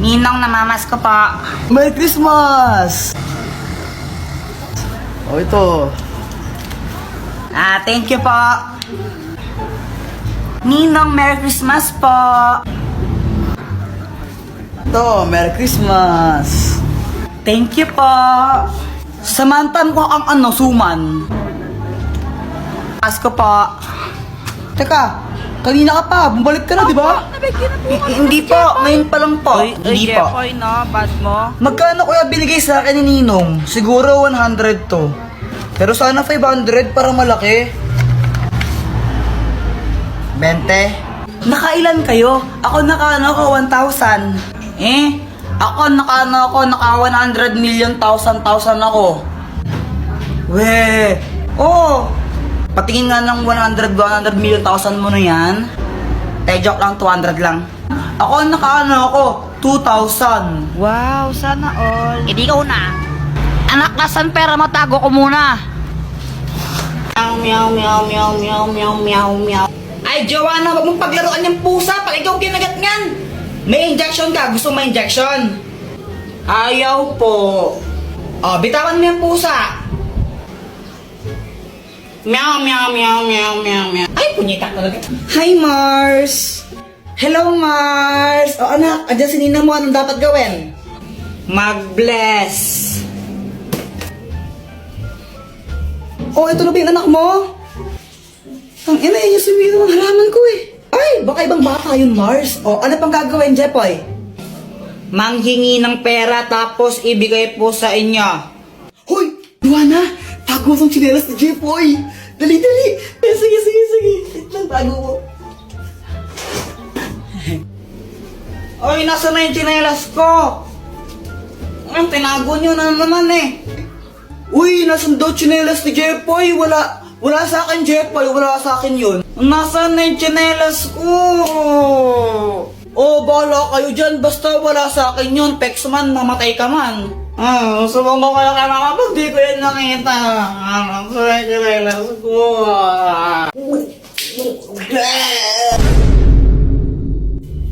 Ninong, namamas ko po. Merry Christmas! O ito. Thank you po. Ninong, Merry Christmas po. Ito, Merry Christmas! Thank you po. Samantan ko ang suman. Pasko po. Teka, kanina ka pa, bumalik ka na, di ba? Hindi po, ngayon pa lang po. Hindi po. Jepoy, no? Bad mo. Magkano kuya binigay sa akin ni Ninong? Siguro 100 to. Pero sana 500 para malaki. 20. Nakailan kayo? Ako naka 1,000. Ako naka 100 million thousand ako. Weh. Oh, patingin nga ng 100 million thousand mo na yan. Joke lang, 200 lang. Ako naka 2,000. Wow, sana all. Hindi ka una. Anak, nasan pera mo? Tago ko muna. Meow, meow, meow, meow, meow, meow, meow. Ay, Joanna, wag mong paglaruan yung pusa pag ikaw kinagat niyan. May injection ka. Gusto mo may injection? Ayaw po. Oh, bitawan mo yung pusa. Meow, meow, meow, meow, meow, meow. Ay, punyita talaga. Hi, Mars. Hello, Mars. O anak, andyan si Nina mo. Anong dapat gawin? Mag-bless. Oh, ito na ba yung anak mo? Ang ina, yun yung sumiyo ng halaman ko eh. Ay, baka ibang bata yun, Mars. O, ano pang gagawin, Jepoy? Manghingi ng pera tapos ibigay po sa inyo. Hoy, Luana, tago mo ang tsinelas ni Jepoy. Dali, dali. Sige. Wait lang, tago mo. Oy, nasa na yung tsinelas ko? Ang tinago nyo na naman eh. Uy, nasan daw tsinelas ni Jepoy? Wala sa akin, Jepoy. Wala sa akin yun. Nasaan na yung tsinelas ko? Oh, bahala kayo dyan. Basta wala sa akin yun. Pex man, mamatay ka man. Subong ko kayo kaya kapag di ko yun nakita. Nasaan na yung tsinelas ko?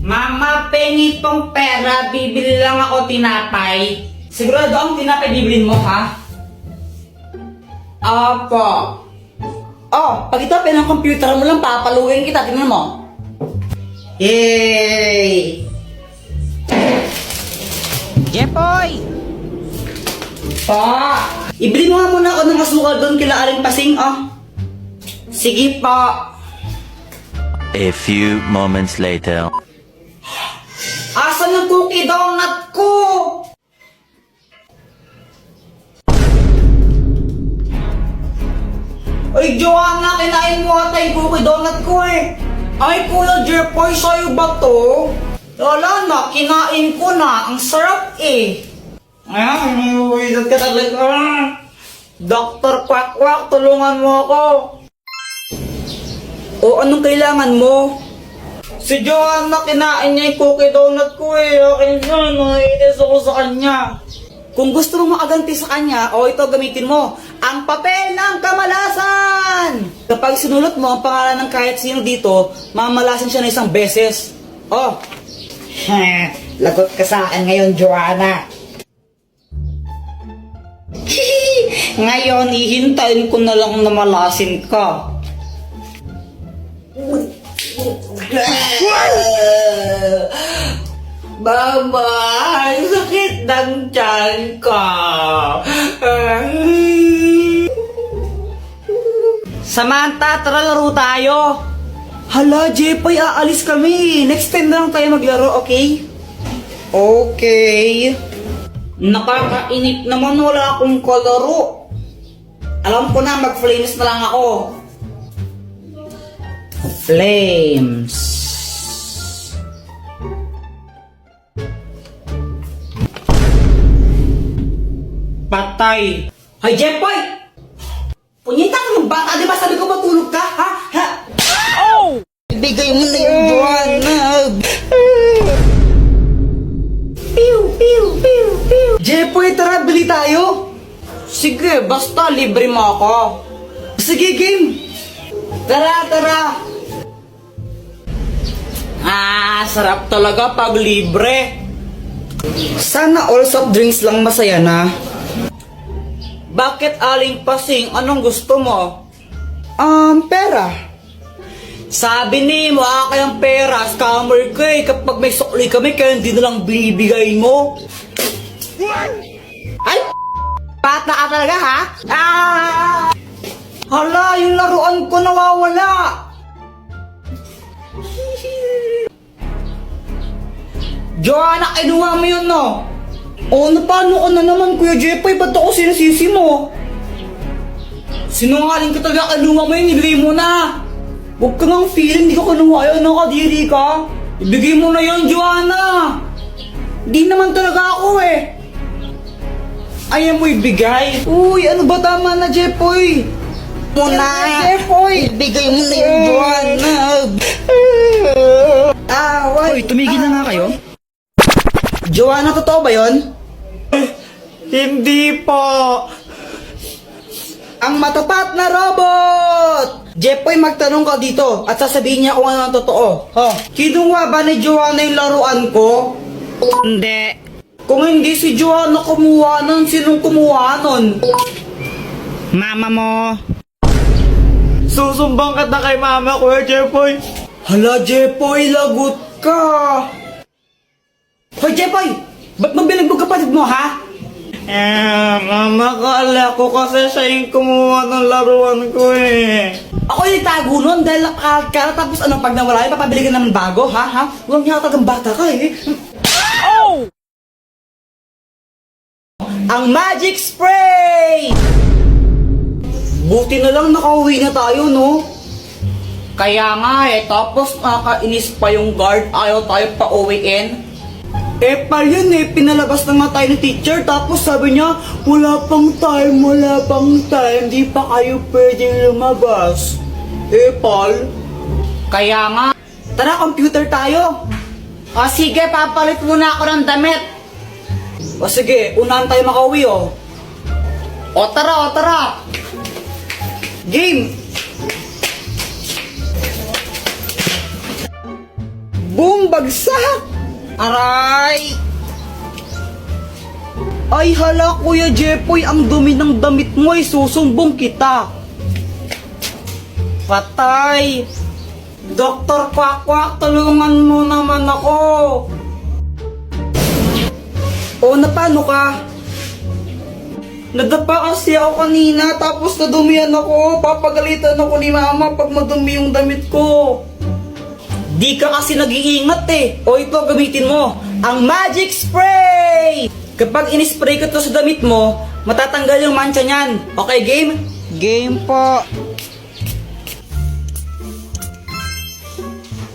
Mama, pengi tong pera. Bibili lang ako tinapay. Sigurado ang tinapay bibilin mo, ha? Apo. Ah, pag itapin ang computer mo lang, papaluin kita. Tingnan mo. Yay! Jepoy! Pa! Ibili mo nga muna ako ng asukal doon kila Aling Pasing, oh. Sige pa. A few moments later. Asan yung cookie donut ko? Ay, Joanna, kinain mo ata yung cookie donut ko eh. Ay, Kuya Jepoy, sa'yo ba to? Wala na, kinain ko na. Ang sarap eh. Ay, nawiwizard ka talaga. Dr. Quack, tulungan mo ako. O, anong kailangan mo? Si Joanna, kinain niya yung cookie donut ko eh. Akin yun, naiinis ako sa kanya. Kung gusto mong makaganti sa kanya, o ito gamitin mo, ang papel ng kamalasan! Kapag sinulot mo ang pangalan ng kahit sino dito, mamalasin siya na isang beses. Oh, lagot ka sa akin ngayon, Joanna. Ngayon, ihintayin ko na lang na malasin ka. Mama, ang sakit ng tiyan ko. Samantha, tara laro tayo. Hala, Jepoy, aalis kami. Next time na lang tayo maglaro, okay? Okay. Nakakainip naman, wala akong kalaro. Alam ko na, mag-flames na lang ako. Flames. Patay. Hoy, Jepoy! Punyita ka ng bata, di ba sabi ko matulog ka, ha? Ha? Oh! Bigay mo na yung Joanna. Pew, pew, pew, pew. Jepoy, tara, bili tayo. Sige, basta libre mo ako. Sige, game. Tara. Sarap talaga pag libre. Sana all soft drinks lang masaya na. Bakit aling pasing? Anong gusto mo? Pera. Sabi ni mo, kayang pera, scammer ka eh. Kapag may sukli kami, kaya hindi na lang binibigay mo. Ay, bata ka talaga ha? Hala, yung laruan ko nawawala. Joanna, kinuha mo yun, no? O, paano ka na naman, Kuya Jepoy? Ba't ako sinasisi mo? Sinungaling ka talaga, kinuha mo yun, ibigay mo na. Huwag ka nang feeling, di ka kinuha yun, nakadiri ka. Ibigay mo na yun, Joanna. Di naman talaga ako eh. Ayaw mo ibigay. Uy, ano ba tama na, Jepoy? Muna. Jepoy. Ibigay mo na yun, Joanna. Uy, tumigil na nga kayo. Joanna, totoo ba yun? Hindi po. Ang matapat na robot! Jepoy, magtanong ka dito at sasabihin niya kung ano ang totoo. Kinuha ba ni Joanna yung laruan ko? Hindi. Kung hindi si Joanna kumuha nun, sinong kumuha nun? Mama mo. Susumbang ka na kay mama ko, Jepoy. Hala, Jepoy, lagot ka. Hoy, Jepoy! Ba't mabilag mo kapatid mo, ha? Mama, kala ko kasi siya yung kumuha ng laruan ko eh. Ako yung tago nun dahil nakakara tapos anong pag nawala yun, papabili ka naman bago, ha? Huwag niya katagang bata ka eh. Oh! Ang magic spray! Buti na lang nakauwi na tayo, no? Kaya nga eh, tapos nakakainis pa yung guard, ayaw tayo pa uwiin. Eh pa yun eh, pinalabas na nga tayo ni teacher, tapos sabi niya, wala pang time, di pa kayo pwedeng lumabas. Eh, Paul? Kaya nga. Tara, computer tayo. O sige, papalit muna ako ng damit. O sige, unahan tayo makauwi o. O tara. Game! Boom! Bagsak! Aray! Ay hala, Kuya Jepoy, ang dumi ng damit mo ay susumbong kita. Patay! Dr. Quack, tulungan mo naman ako. O, napano ka? Nadapa kasi ako kanina, tapos nadumihan ako. Papagalitan ako ni mama pag madumi yung damit ko. Di ka kasi nag-iingat eh. O ito, gamitin mo. Ang magic spray! Kapag in-spray ko to sa damit mo, matatanggal yung mancha niyan. Okay, game? Game po.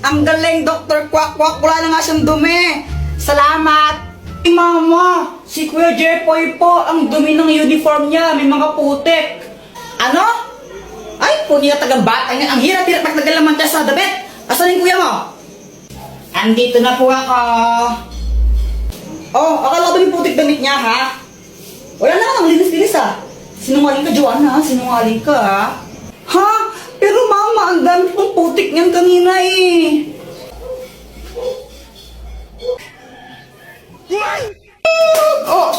Ang galing, Dr. Quack. Wala na nga siyang dumi. Salamat. Ay, mama, si Kuya Jepoy po, ang dumi ng uniform niya. May mga putik. Ano? Ay, puni na tagang bata niya. Ang hirap-hirap magtagal naman siya sa damit. Asan yung kuya mo? Andito na po ako. Oh, akala ba yung putik damit niya, ha? Wala naman ang linis-linis, ha? Sinungaling ka, Joanna, ha? Sinungaling ka, ha? Ha? Pero mama, ang dami pong putik niyan kanina, eh. Oh!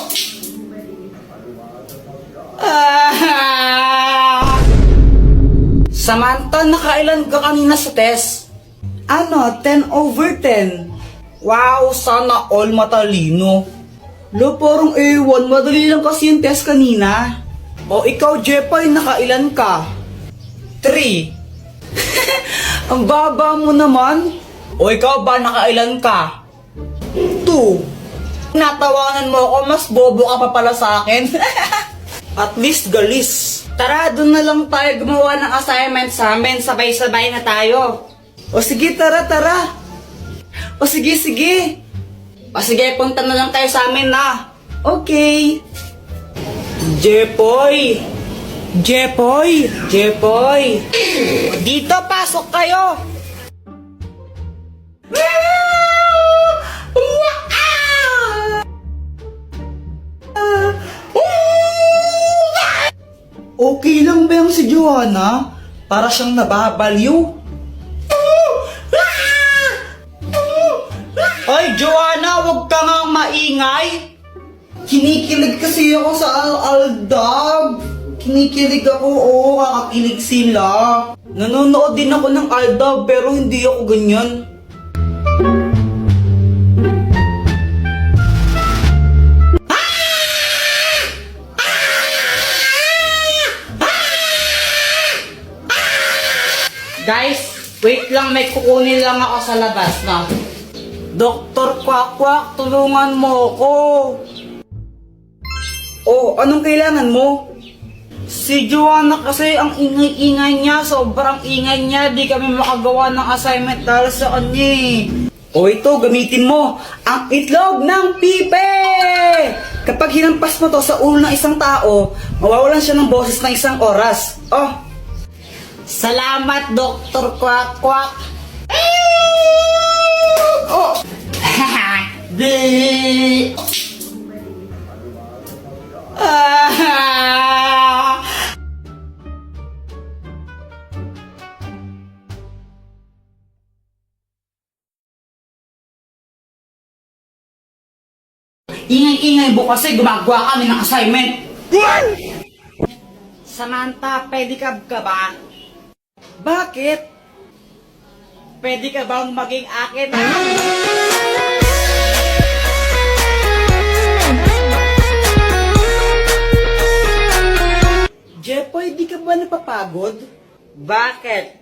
Samantha, nakailan ka kanina sa test? Ano, 10/10. Wow, sana all matalino. Lo, parang ewan, madali lang kasi yung test kanina. O ikaw, Jepoy, nakailan ka? 3. Ang baba mo naman. O ikaw ba, nakailan ka? 2. Natawanan mo ako, mas bobo ka pa pala sa akin. At least galis. Tara, doon na lang tayo gumawa ng assignment sa amin. Sabay-sabay na tayo. O sige, tara. O sige. O sige, punta na lang tayo sa amin na. Okay. Jepoy. Dito, pasok kayo. Okay lang ba yung si Joanna? Para siyang nababaliw. Ay, Joanna, huwag ka nga maingay? Kinikilig kasi ako sa Aldab. Kinikilig ako, oo, kakakilig sila. Nanonood din ako ng Aldab pero hindi ako ganyan. Guys, wait lang, may kukunin lang ako sa labas na. Doktor Kwakwak, tulungan mo ako. Oh, anong kailangan mo? Si Joanna kasi ang ingay-ingay niya, sobrang ingay niya, di kami makagawa ng assignment dahil sa kanya eh. O ito, gamitin mo ang itlog ng pipe! Kapag hinampas mo to sa ulo ng isang tao, mawawalan siya ng boses ng isang oras. Oh, salamat, Dr. Quack Quack. Oh! Di! Ah! Ingay-ingay mo kasi gumagawa kami ng assignment. Samantha, pedicab ka ba? Bakit? Pwede ka bang maging akin? Jepoy, di ka ba napapagod? Bakit?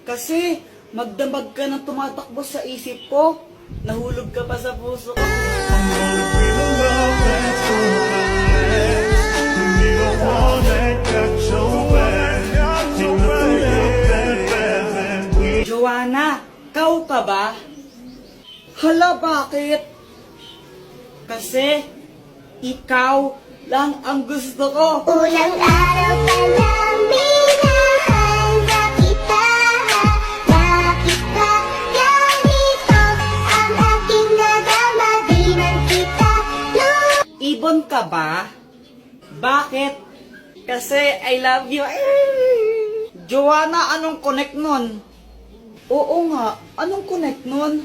Kasi magdamag ka ng tumatakbo sa isip ko. Nahulog ka pa sa puso ko. Joanna, kau ka ba? Hala, bakit? Kasi ikaw lang ang gusto ko. Ulang araw pa lang minahanda kita. Bakit ba ganito ang aking nadama? Di man kita Ibon ka ba? Bakit? Kasi I love you. Joanna, anong connect nun? Oo nga, anong connect nun?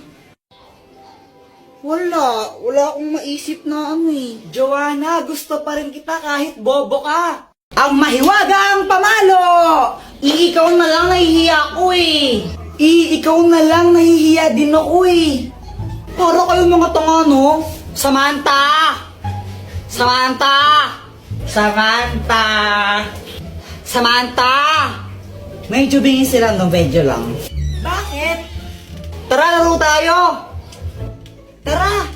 Wala akong maisip na ano eh. Joanna, gusto pa rin kita kahit bobo ka. Ang mahiwagang pamalo! Ikaw na lang nahihiya ako eh. Ikaw na lang nahihiya din ako eh. Para kayong mga tanga, no? Samantha! Samantha! Samantha! Samantha! Medyo bingin sila, no? Medyo lang. Bakit? Tara, laro tayo! Tara!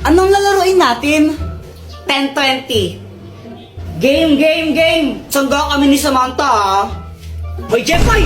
Anong lalaroin natin? 10-20. Game! Tsangga kami ni Samantha, ah. Hoy, Jeffoy!